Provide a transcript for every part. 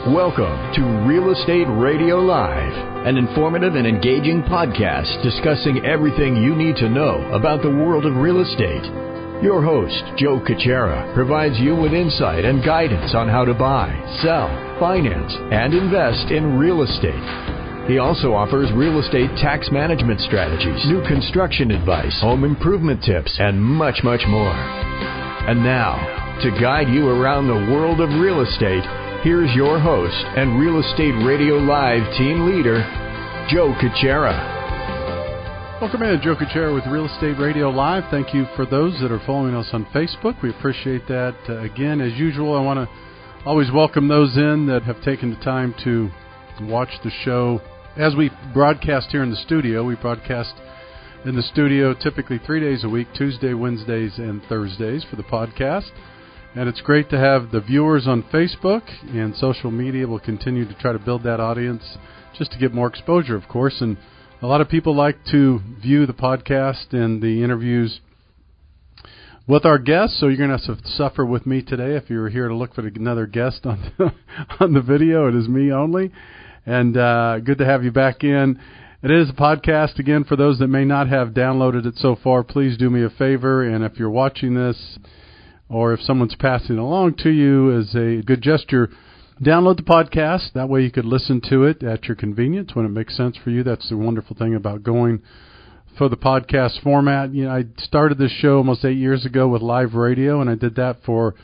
Welcome to Real Estate Radio Live, an informative and engaging podcast discussing everything you need to know about the world of real estate. Your host, Joe Caccera, provides you with insight and guidance on how to buy, sell, finance, and invest in real estate. He also offers real estate tax management strategies, new construction advice, home improvement tips, and much, much more. And now, to guide you around the world of real estate, here's your host and Real Estate Radio Live team leader, Joe Caccera. Welcome in, Joe Caccera with Real Estate Radio Live. Thank you for those that are following us on Facebook. We appreciate that. Again, as usual, I want to always welcome those in that have taken the time to watch the show. As we broadcast here in the studio, we broadcast in the studio typically 3 days a week, Tuesday, Wednesdays, and Thursdays for the podcast. And it's great to have the viewers on Facebook and social media. We'll continue to try to build that audience just to get more exposure, of course. And a lot of people like to view the podcast and the interviews with our guests, so you're going to have to suffer with me today. If you're here to look for another guest on the video, it is me only. And good to have you back in. It is a podcast, again, for those that may not have downloaded it so far. Please do me a favor, and if you're watching this, or if someone's passing along to you as a good gesture, download the podcast. That way you could listen to it at your convenience when it makes sense for you. That's the wonderful thing about going for the podcast format. You know, I started this show almost 8 years ago with live radio, and I did that for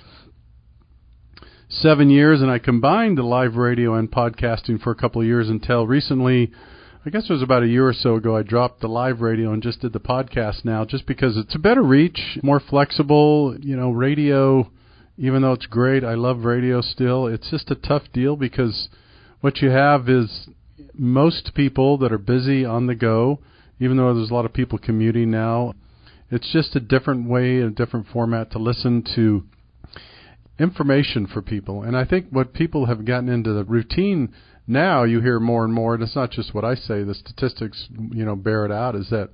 7 years, and I combined the live radio and podcasting for a couple of years until recently. I guess it was about a year or so ago, I dropped the live radio and just did the podcast now, just because it's a better reach, more flexible. You know, radio, even though it's great, I love radio still. It's just a tough deal because what you have is most people that are busy on the go, even though there's a lot of people commuting now. It's just a different way, a different format to listen to information for people. And I think what people have gotten into the routine now, you hear more and more, and it's not just what I say, the statistics, bear it out, is that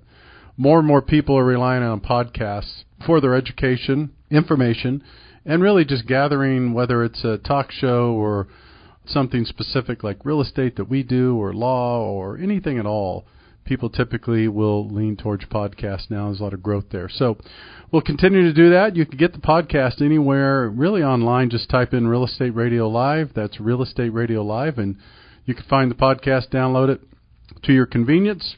more and more people are relying on podcasts for their education, information, and really just gathering, whether it's a talk show or something specific like real estate that we do, or law, or anything at all. People typically will lean towards podcasts now. There's a lot of growth there. So we'll continue to do that. You can get the podcast anywhere, really online. Just type in Real Estate Radio Live. That's Real Estate Radio Live, and you can find the podcast, download it to your convenience,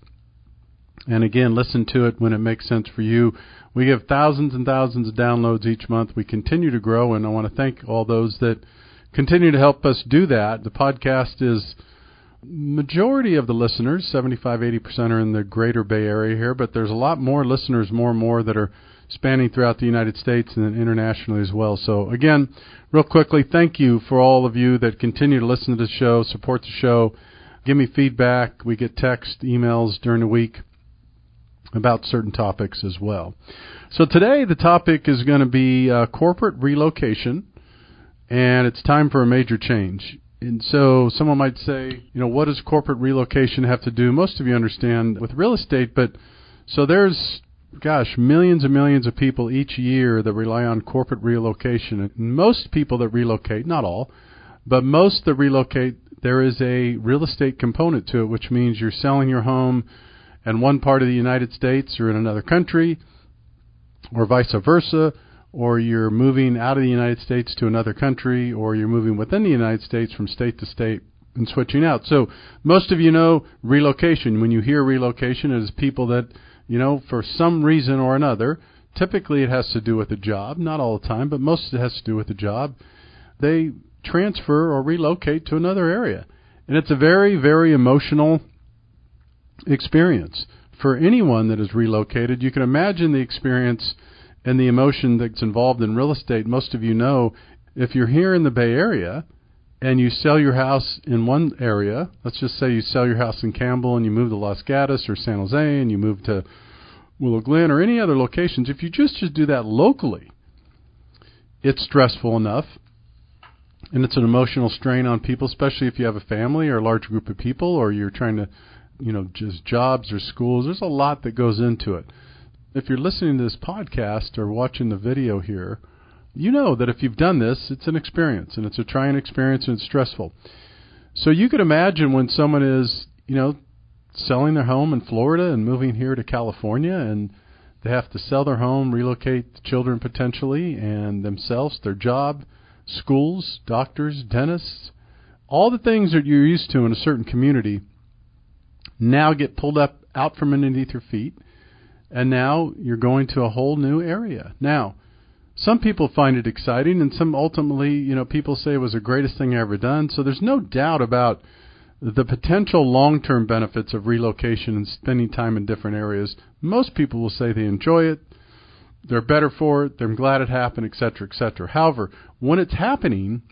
and again, listen to it when it makes sense for you. We have thousands and thousands of downloads each month. We continue to grow, and I want to thank all those that continue to help us do that. The podcast is majority of the listeners, 75-80% are in the greater Bay Area here, but there's a lot more listeners, more and more, that are spanning throughout the United States and then internationally as well. So again, real quickly, thank you for all of you that continue to listen to the show, support the show, give me feedback. We get text, emails during the week about certain topics as well. So today the topic is going to be corporate relocation, and it's time for a major change. And so someone might say, what does corporate relocation have to do? Most of you understand with real estate, but so there's, millions and millions of people each year that rely on corporate relocation. And most people that relocate, not all, but most that relocate, there is a real estate component to it, which means you're selling your home in one part of the United States or in another country, or vice versa, or you're moving out of the United States to another country, or you're moving within the United States from state to state and switching out. So most of you know relocation. When you hear relocation, it is people that, for some reason or another, typically it has to do with a job, not all the time, but most of it has to do with a job. They transfer or relocate to another area. And it's a very, very emotional experience for anyone that is relocated. You can imagine the experience and the emotion that's involved in real estate. Most of you know, if you're here in the Bay Area and you sell your house in one area, let's just say you sell your house in Campbell and you move to Los Gatos or San Jose and you move to Willow Glen or any other locations, if you just do that locally, it's stressful enough, and it's an emotional strain on people, especially if you have a family or a large group of people, or you're trying to, just jobs or schools. There's a lot that goes into it. If you're listening to this podcast or watching the video here, you know that if you've done this, it's an experience, and it's a trying experience, and it's stressful. So you could imagine when someone is, selling their home in Florida and moving here to California, and they have to sell their home, relocate the children potentially, and themselves, their job, schools, doctors, dentists, all the things that you're used to in a certain community now get pulled up out from underneath your feet, and now you're going to a whole new area. Now, some people find it exciting, and some ultimately, people say it was the greatest thing I ever done. So there's no doubt about the potential long-term benefits of relocation and spending time in different areas. Most people will say they enjoy it, they're better for it, they're glad it happened, etc., etc. However, when it's happening,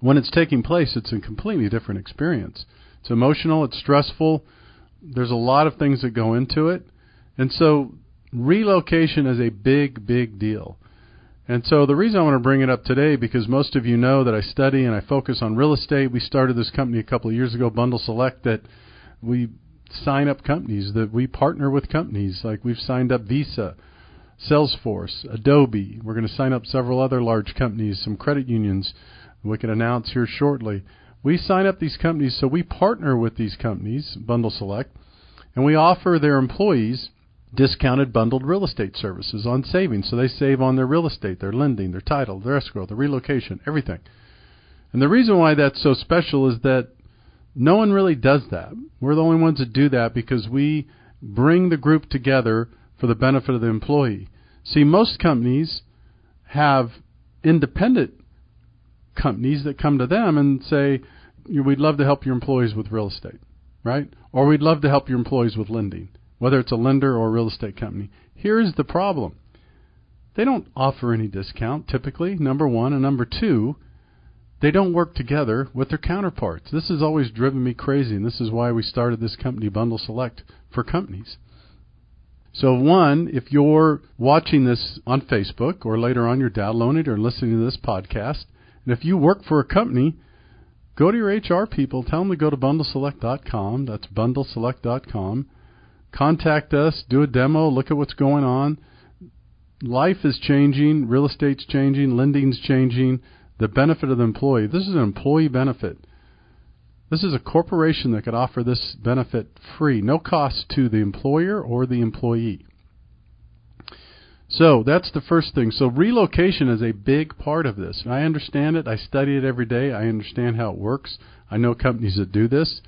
when it's taking place, it's a completely different experience. It's emotional, it's stressful, there's a lot of things that go into it. And so relocation is a big, big deal. And so the reason I want to bring it up today, because most of you know that I study and I focus on real estate. We started this company a couple of years ago, Bundle Select, that we sign up companies, that we partner with companies. Like we've signed up Visa, Salesforce, Adobe. We're going to sign up several other large companies, some credit unions we can announce here shortly. We sign up these companies, so we partner with these companies, Bundle Select, and we offer their employees discounted bundled real estate services on savings. So they save on their real estate, their lending, their title, their escrow, their relocation, everything. And the reason why that's so special is that no one really does that. We're the only ones that do that because we bring the group together for the benefit of the employee. See, most companies have independent companies that come to them and say, we'd love to help your employees with real estate, right? Or we'd love to help your employees with lending, whether it's a lender or a real estate company. Here's the problem. They don't offer any discount, typically, number one. And number two, they don't work together with their counterparts. This has always driven me crazy, and this is why we started this company, Bundle Select, for companies. So one, if you're watching this on Facebook, or later on you're downloading it or listening to this podcast, and if you work for a company, go to your HR people, tell them to go to bundleselect.com. That's bundleselect.com. Contact us, do a demo, look at what's going on. Life is changing, real estate's changing, lending's changing. The benefit of the employee. This is an employee benefit. This is a corporation that could offer this benefit free, no cost to the employer or the employee. So that's the first thing. So relocation is a big part of this. I understand it. I study it every day. I understand how it works. I know companies that do this.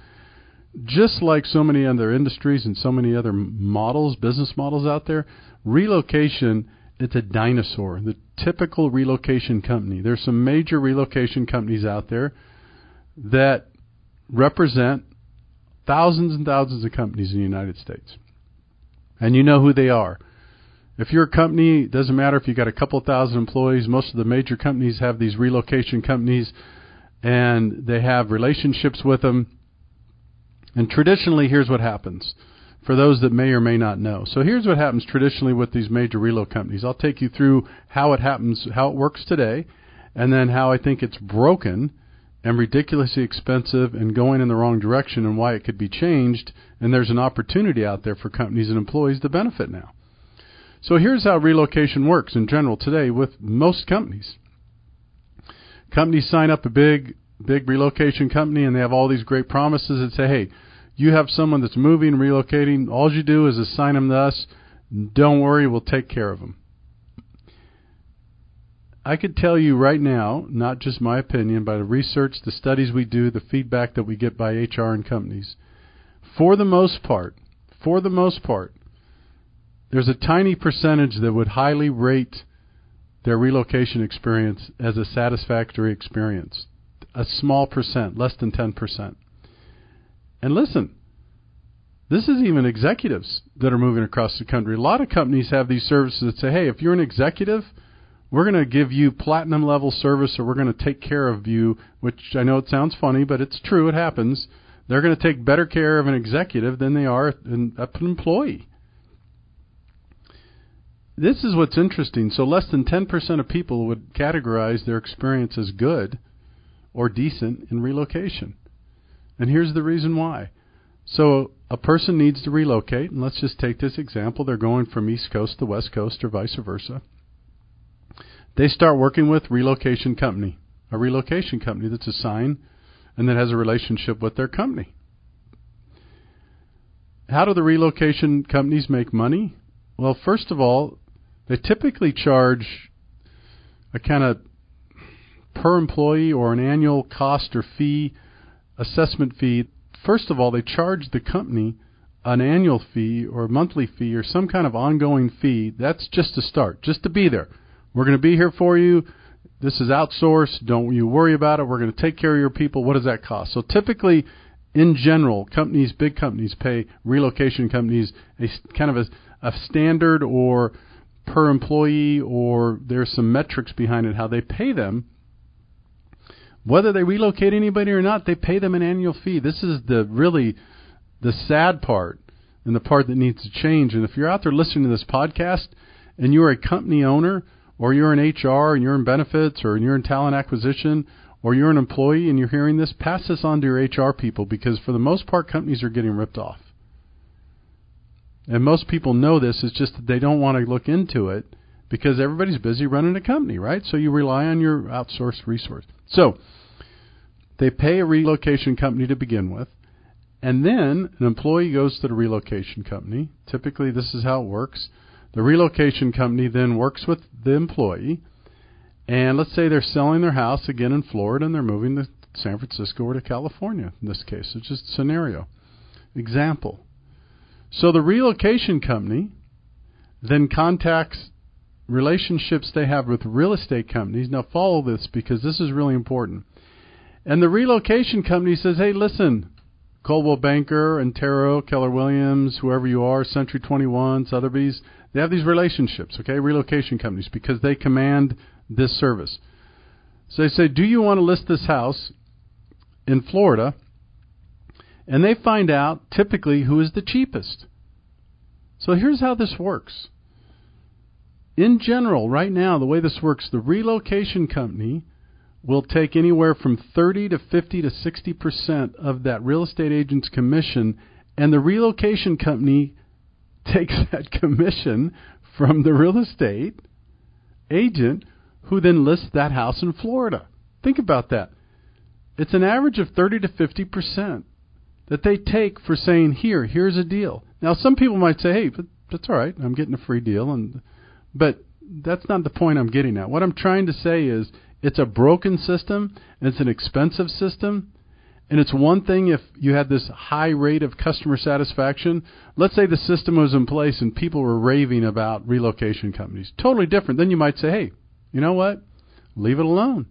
Just like so many other industries and so many other models, business models out there, relocation, it's a dinosaur. The typical relocation company. There's some major relocation companies out there that represent thousands and thousands of companies in the United States. And you know who they are. If you're a company, it doesn't matter if you've got a couple of thousand employees. Most of the major companies have these relocation companies, and they have relationships with them. And traditionally, here's what happens, for those that may or may not know. So here's what happens traditionally with these major relo companies. I'll take you through how it happens, how it works today, and then how I think it's broken and ridiculously expensive and going in the wrong direction, and why it could be changed. And there's an opportunity out there for companies and employees to benefit now. So here's how relocation works in general today with most companies. Companies sign up a big relocation company, and they have all these great promises that say, hey, you have someone that's moving, relocating. All you do is assign them to us. Don't worry, we'll take care of them. I could tell you right now, not just my opinion, by the research, the studies we do, the feedback that we get by HR and companies, for the most part, there's a tiny percentage that would highly rate their relocation experience as a satisfactory experience. A small percent, less than 10%. And listen, this is even executives that are moving across the country. A lot of companies have these services that say, hey, if you're an executive, we're going to give you platinum level service, or we're going to take care of you, which I know it sounds funny, but it's true, it happens. They're going to take better care of an executive than they are an employee. This is what's interesting. So less than 10% of people would categorize their experience as good or decent in relocation. And here's the reason why. So a person needs to relocate, and let's just take this example. They're going from East Coast to West Coast or vice versa. They start working with Relocation Company, a relocation company that's assigned and that has a relationship with their company. How do the relocation companies make money? Well, first of all, they typically charge a kind of per employee or an annual cost or fee, assessment fee. First of all, they charge the company an annual fee or a monthly fee or some kind of ongoing fee. That's just to start, just to be there. We're going to be here for you. This is outsourced. Don't you worry about it. We're going to take care of your people. What does that cost? So typically, in general, companies, big companies, pay relocation companies a kind of a standard or per employee, or there's some metrics behind it, how they pay them. Whether they relocate anybody or not, they pay them an annual fee. This is really the sad part and the part that needs to change. And if you're out there listening to this podcast and you're a company owner, or you're in HR and you're in benefits, or you're in talent acquisition, or you're an employee and you're hearing this, pass this on to your HR people, because for the most part, companies are getting ripped off. And most people know this. It's just that they don't want to look into it because everybody's busy running a company, right? So you rely on your outsourced resource. So they pay a relocation company to begin with, and then an employee goes to the relocation company. Typically, this is how it works. The relocation company then works with the employee, and let's say they're selling their house again in Florida and they're moving to San Francisco or to California in this case. It's just a scenario. Example. So the relocation company then contacts relationships they have with real estate companies. Now follow this because this is really important. And the relocation company says, hey, listen, Coldwell Banker, Antero, Keller Williams, whoever you are, Century 21, Sotheby's, they have these relationships, okay, relocation companies, because they command this service. So they say, do you want to list this house in Florida? And they find out typically who is the cheapest. So here's how this works. In general, right now, the way this works, the relocation company will take anywhere from 30 to 50 to 60% of that real estate agent's commission, and the relocation company takes that commission from the real estate agent who then lists that house in Florida. Think about that. It's an average of 30 to 50% that they take for saying, here's a deal. Now, some people might say, hey, but that's all right, I'm getting a free deal. But that's not the point I'm getting at. What I'm trying to say is it's a broken system, and it's an expensive system. And it's one thing if you had this high rate of customer satisfaction. Let's say the system was in place and people were raving about relocation companies. Totally different. Then you might say, hey, you know what? Leave it alone.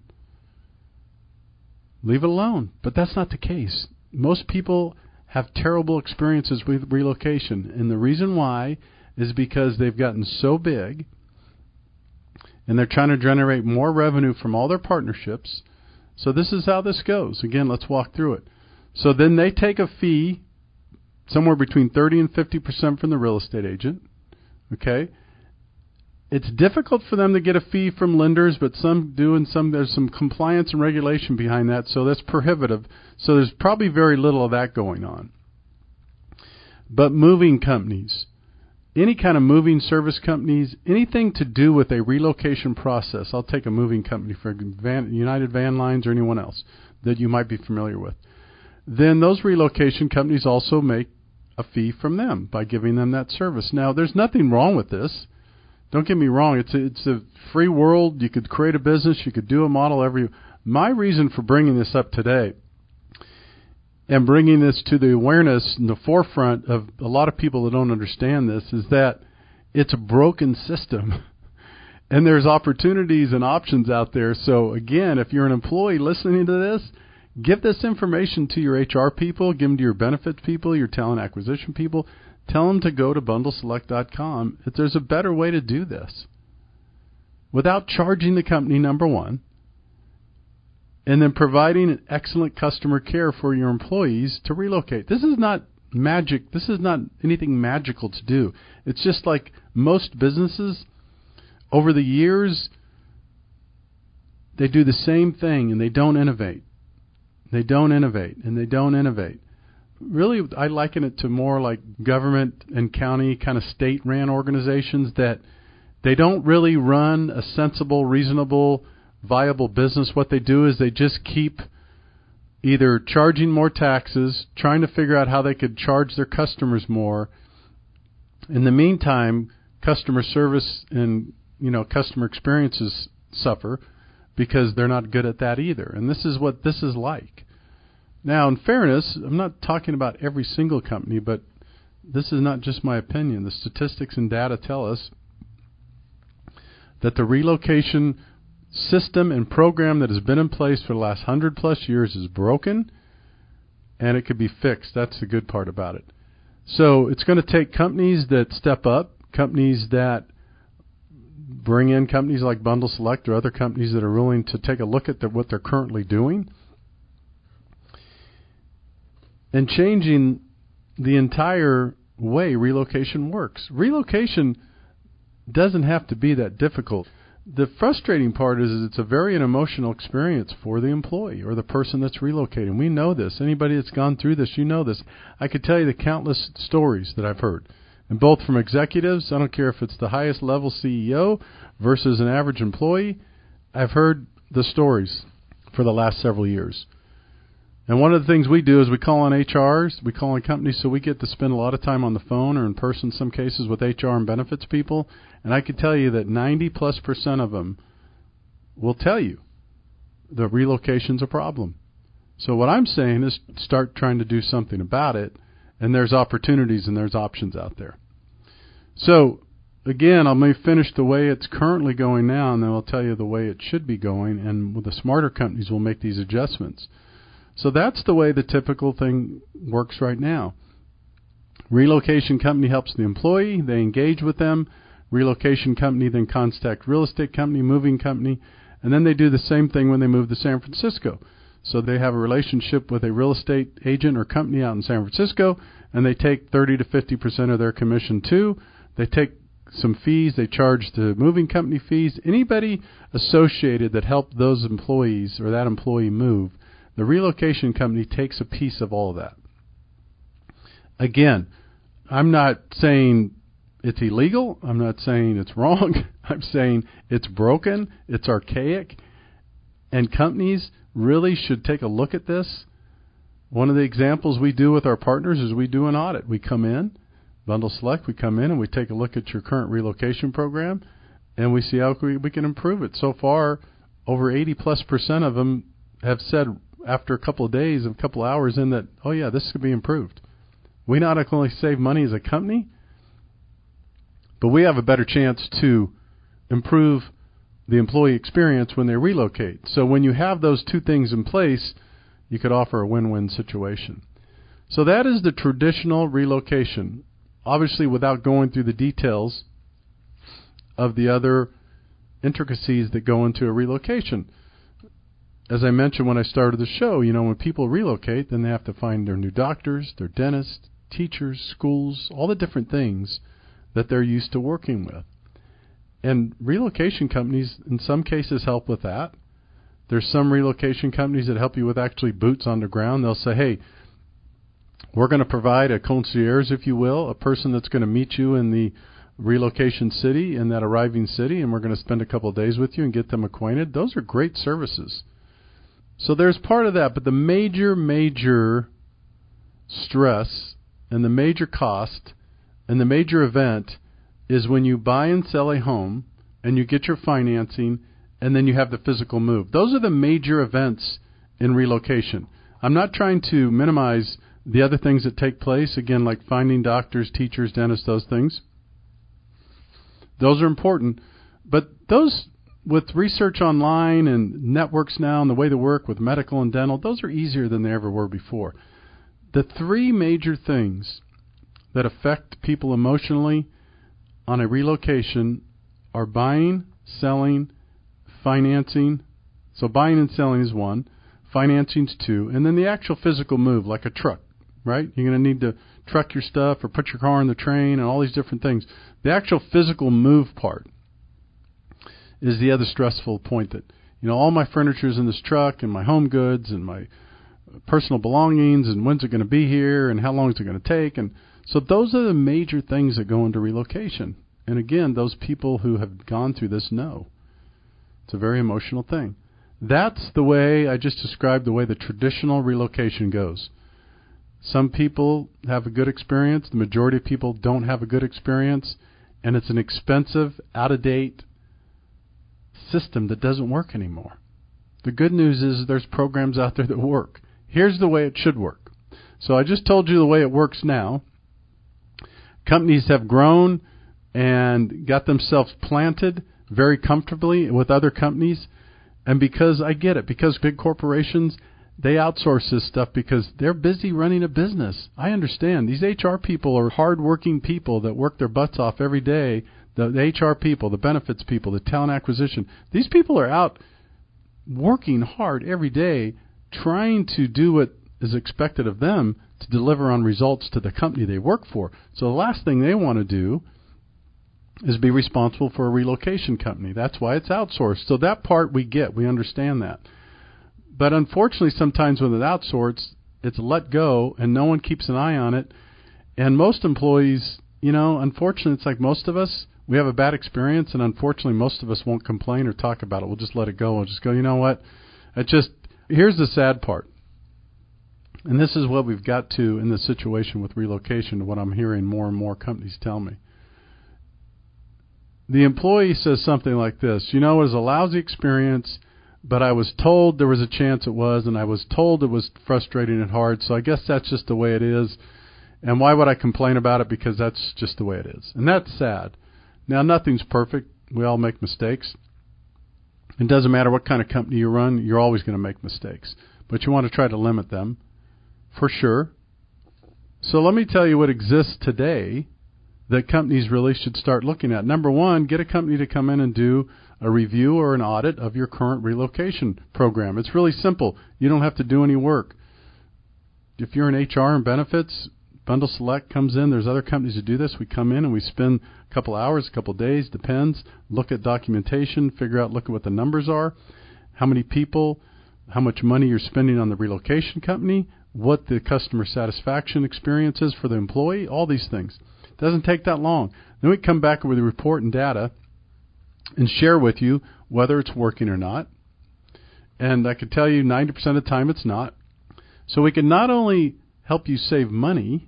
Leave it alone. But that's not the case. Most people have terrible experiences with relocation. And the reason why is because they've gotten so big and they're trying to generate more revenue from all their partnerships. So this is how this goes. Again, let's walk through it. So then they take a fee, somewhere between 30 and 50% from the real estate agent. Okay? It's difficult for them to get a fee from lenders, but some do, and there's some compliance and regulation behind that, so that's prohibitive. So there's probably very little of that going on. But moving companies, any kind of moving service companies, anything to do with a relocation process. I'll take a moving company for United Van Lines or anyone else that you might be familiar with. Then those relocation companies also make a fee from them by giving them that service. Now, there's nothing wrong with this. Don't get me wrong. It's a free world. You could create a business. You could do a model My reason for bringing this up today and bringing this to the awareness in the forefront of a lot of people that don't understand this is that it's a broken system and there's opportunities and options out there. So again, if you're an employee listening to this, give this information to your HR people, give them to your benefits people, your talent acquisition people. Tell them to go to bundleselect.com if there's a better way to do this without charging the company, number one, and then providing an excellent customer care for your employees to relocate. This is not magic. This is not anything magical to do. It's just like most businesses over the years, they do the same thing and they don't innovate. They don't innovate and they don't innovate. Really, I liken it to more like government and county kind of state-ran organizations that They don't really run a sensible, reasonable, viable business. What they do is they just keep either charging more taxes, trying to figure out how they could charge their customers more. In the meantime, customer service and customer experiences suffer because they're not good at that either. And this is what this is like. Now, in fairness, I'm not talking about every single company, but this is not just my opinion. The statistics and data tell us that the relocation system and program that has been in place for the last 100+ years is broken, and it could be fixed. That's the good part about it. So it's going to take companies that step up, companies that bring in companies like Bundle Select or other companies that are willing to take a look at what they're currently doing and changing the entire way relocation works. Relocation doesn't have to be that difficult. The frustrating part is it's a very emotional experience for the employee or the person that's relocating. We know this. Anybody that's gone through this, you know this. I could tell you the countless stories that I've heard, and both from executives. I don't care if it's the highest level CEO versus an average employee. I've heard the stories for the last several years. And one of the things we do is we call on HRs, we call on companies, so we get to spend a lot of time on the phone or in person in some cases with HR and benefits people. And I can tell you that 90+% of them will tell you the relocation's a problem. So what I'm saying is start trying to do something about it, and there's opportunities and there's options out there. So again, I may finish the way it's currently going now, and then I'll tell you the way it should be going, and with the smarter companies will make these adjustments. So that's the way the typical thing works right now. Relocation company helps the employee. They engage with them. Relocation company then contacts real estate company, moving company, and then they do the same thing when they move to San Francisco. So they have a relationship with a real estate agent or company out in San Francisco, and they take 30 to 50% of their commission too. They take some fees. They charge the moving company fees. Anybody associated that helped those employees or that employee move, the relocation company takes a piece of all of that. Again, I'm not saying it's illegal. I'm not saying it's wrong. I'm saying it's broken. It's archaic. And companies really should take a look at this. One of the examples we do with our partners is we do an audit. We come in, Bundle Select, we come in and we take a look at your current relocation program, and we see how we can improve it. So far, over 80+% of them have said after a couple of days, a couple of hours in that, oh yeah, this could be improved. We not only save money as a company, but we have a better chance to improve the employee experience when they relocate. So when you have those two things in place, you could offer a win-win situation. So that is the traditional relocation, obviously without going through the details of the other intricacies that go into a relocation. As I mentioned when I started the show, when people relocate, then they have to find their new doctors, their dentists, teachers, schools, all the different things that they're used to working with. And relocation companies, in some cases, help with that. There's some relocation companies that help you with actually boots on the ground. They'll say, hey, we're going to provide a concierge, if you will, a person that's going to meet you in the relocation city, in that arriving city, and we're going to spend a couple of days with you and get them acquainted. Those are great services. So there's part of that, but the major stress and the major cost and the major event is when you buy and sell a home and you get your financing and then you have the physical move. Those are the major events in relocation. I'm not trying to minimize the other things that take place, again, like finding doctors, teachers, dentists, those things. Those are important, but those, with research online and networks now and the way they work with medical and dental, those are easier than they ever were before. The three major things that affect people emotionally on a relocation are buying, selling, financing. So buying and selling is one, financing's two, and then the actual physical move, like a truck, right? You're going to need to truck your stuff or put your car on the train and all these different things. The actual physical move part is the other stressful point that, all my furniture's in this truck and my home goods and my personal belongings and when's it going to be here and how long is it going to take. And so those are the major things that go into relocation. And again, those people who have gone through this know. It's a very emotional thing. That's the way I just described, the way the traditional relocation goes. Some people have a good experience. The majority of people don't have a good experience. And it's an expensive, out-of-date system that doesn't work anymore. The good news is there's programs out there that work. Here's the way it should work. So I just told you the way it works now. Companies have grown and got themselves planted very comfortably with other companies. And because I get it, because big corporations, they outsource this stuff because they're busy running a business. I understand. These HR people are hard-working people that work their butts off every day. The HR people, the benefits people, the talent acquisition. These people are out working hard every day trying to do what is expected of them to deliver on results to the company they work for. So the last thing they want to do is be responsible for a relocation company. That's why it's outsourced. So that part we get. We understand that. But unfortunately, sometimes when it's outsourced, it's let go and no one keeps an eye on it. And most employees, unfortunately, it's like most of us, we have a bad experience, and unfortunately, most of us won't complain or talk about it. We'll just let it go. We'll just go, you know what? Here's the sad part. And this is what we've got to in the situation with relocation, what I'm hearing more and more companies tell me. The employee says something like this, it was a lousy experience, but I was told there was a chance it was, and I was told it was frustrating and hard, so I guess that's just the way it is. And why would I complain about it? Because that's just the way it is. And that's sad. Now, nothing's perfect. We all make mistakes. It doesn't matter what kind of company you run, you're always going to make mistakes. But you want to try to limit them, for sure. So let me tell you what exists today that companies really should start looking at. Number one, get a company to come in and do a review or an audit of your current relocation program. It's really simple. You don't have to do any work. If you're in HR and benefits, Bundle Select comes in. There's other companies that do this. We come in and we spend a couple hours, a couple days, depends, look at documentation, look at what the numbers are, how many people, how much money you're spending on the relocation company, what the customer satisfaction experience is for the employee, all these things. It doesn't take that long. Then we come back with a report and data and share with you whether it's working or not. And I could tell you 90% of the time it's not. So we can not only help you save money,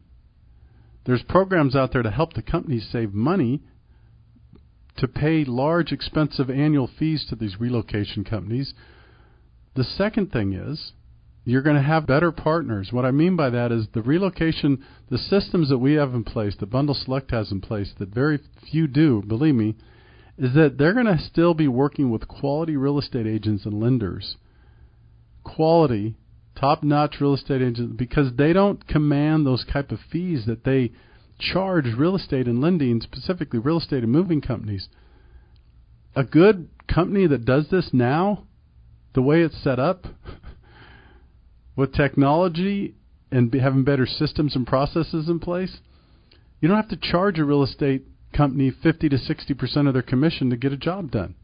there's programs out there to help the companies save money to pay large, expensive annual fees to these relocation companies. The second thing is you're going to have better partners. What I mean by that is the relocation, the systems that we have in place, that Bundle Select has in place, that very few do, believe me, is that they're going to still be working with quality real estate agents and lenders. Quality, top-notch real estate agents, because they don't command those type of fees that they charge real estate and lending, specifically real estate and moving companies. A good company that does this now, the way it's set up, with technology and having better systems and processes in place, you don't have to charge a real estate company 50 to 60% of their commission to get a job done.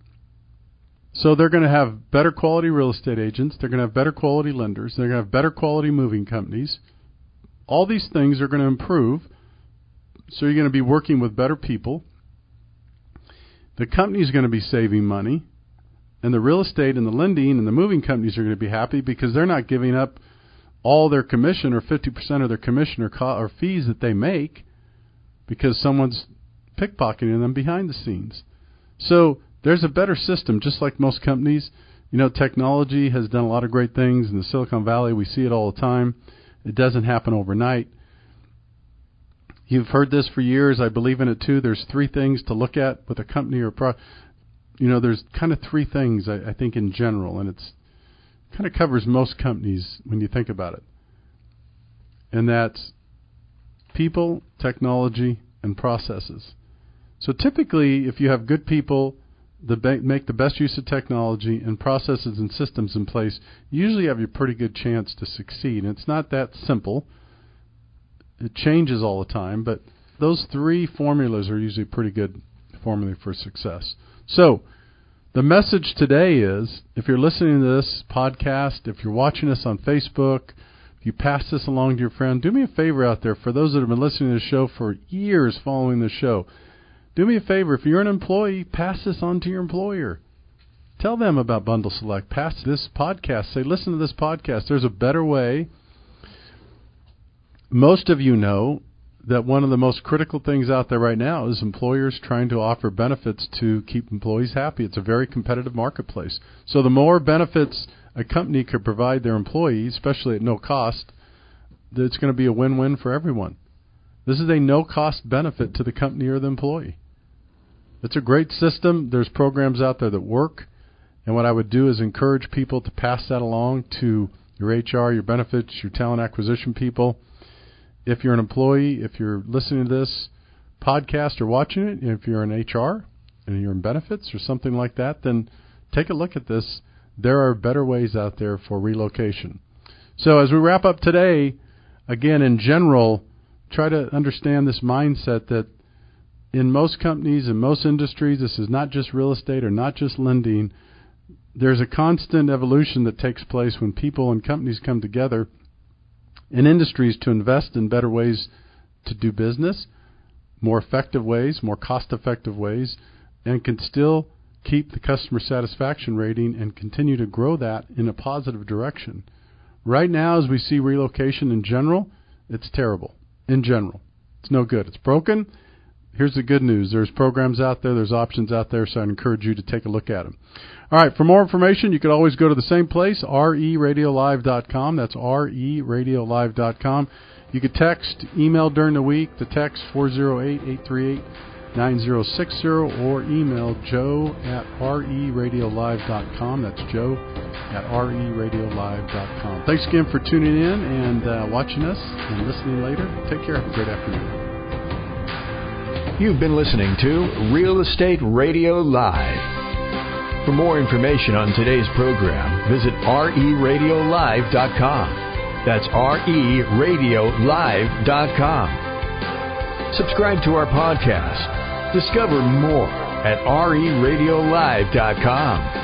So they're going to have better quality real estate agents. They're going to have better quality lenders. They're going to have better quality moving companies. All these things are going to improve. So you're going to be working with better people. The company is going to be saving money. And the real estate and the lending and the moving companies are going to be happy because they're not giving up all their commission or 50% of their commission or fees that they make because someone's pickpocketing them behind the scenes. So there's a better system, just like most companies. Technology has done a lot of great things in the Silicon Valley. We see it all the time. It doesn't happen overnight. You've heard this for years. I believe in it too. There's 3 things to look at with a company or there's kind of 3 things, I think, in general, and it's kind of covers most companies when you think about it. And that's people, technology, and processes. So typically, if you have good people that make the best use of technology and processes and systems in place, you usually have a pretty good chance to succeed. And it's not that simple. It changes all the time, but those 3 formulas are usually pretty good formula for success. So the message today is, if you're listening to this podcast, if you're watching us on Facebook, if you pass this along to your friend, do me a favor out there. For those that have been listening to the show for years, following the show, Do me a favor. If you're an employee, pass this on to your employer. Tell them about Bundle Select. Pass this podcast. Say, listen to this podcast. There's a better way. Most of you know that one of the most critical things out there right now is employers trying to offer benefits to keep employees happy. It's a very competitive marketplace. So the more benefits a company could provide their employees, especially at no cost, it's going to be a win-win for everyone. This is a no-cost benefit to the company or the employee. It's a great system. There's programs out there that work. And what I would do is encourage people to pass that along to your HR, your benefits, your talent acquisition people. If you're an employee, if you're listening to this podcast or watching it, if you're in HR and you're in benefits or something like that, then take a look at this. There are better ways out there for relocation. So as we wrap up today, again, in general, try to understand this mindset that in most companies, in most industries, this is not just real estate or not just lending. There's a constant evolution that takes place when people and companies come together in industries to invest in better ways to do business, more effective ways, more cost-effective ways, and can still keep the customer satisfaction rating and continue to grow that in a positive direction. Right now, as we see relocation in general, it's terrible. In general, it's no good. It's broken. Here's the good news. There's programs out there. There's options out there, so I encourage you to take a look at them. All right, for more information, you can always go to the same place, RERadiolive.com. That's RERadiolive.com. You could text, email during the week, the text 408-838-9060, or email joe@reradiolive.com. That's joe@reradiolive.com. Thanks again for tuning in and watching us and listening later. Take care. Have a great afternoon. You've been listening to Real Estate Radio Live. For more information on today's program, visit RERadiolive.com. That's RERadiolive.com. Subscribe to our podcast. Discover more at RERadiolive.com.